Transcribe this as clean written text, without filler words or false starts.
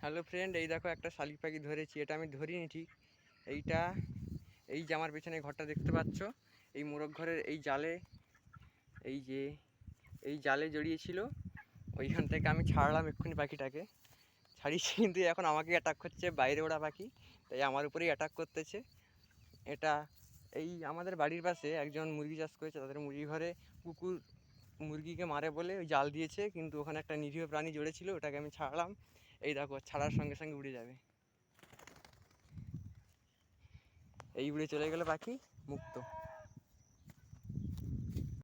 Hello friend, এই দেখো একটা শালিক পাখি ধরেছি। এটা আমি ধরিনি ঠিক। এইটা এই যে আমার পেছনে ঘরটা দেখতে পাচ্ছ, এই মোরগ ঘরের এই জালে, এই যে এই জালে জড়িয়েছিল। ওইখান থেকে আমি ছাড়লাম এক্ষুনি পাখিটাকে, ছাড়িয়েছি কিন্তু এখন আমাকে অ্যাটাক করছে, বাইরে ওড়া পাখি, তাই আমার উপরেই অ্যাটাক করতেছে। এটা এই আমাদের বাড়ির পাশে একজন মুরগি চাষ করেছে, তাদের মুরগি ঘরে কুকুর মুরগিকে মারে বলে ওই জাল দিয়েছে, কিন্তু ওখানে একটা নিরীহ প্রাণী জড়েছিল, ওটাকে আমি ছাড়লাম। এই দেখো ছাড়ার সঙ্গে সঙ্গে উড়ে যাবে, এই উড়ে চলে গেল পাখি, মুক্ত।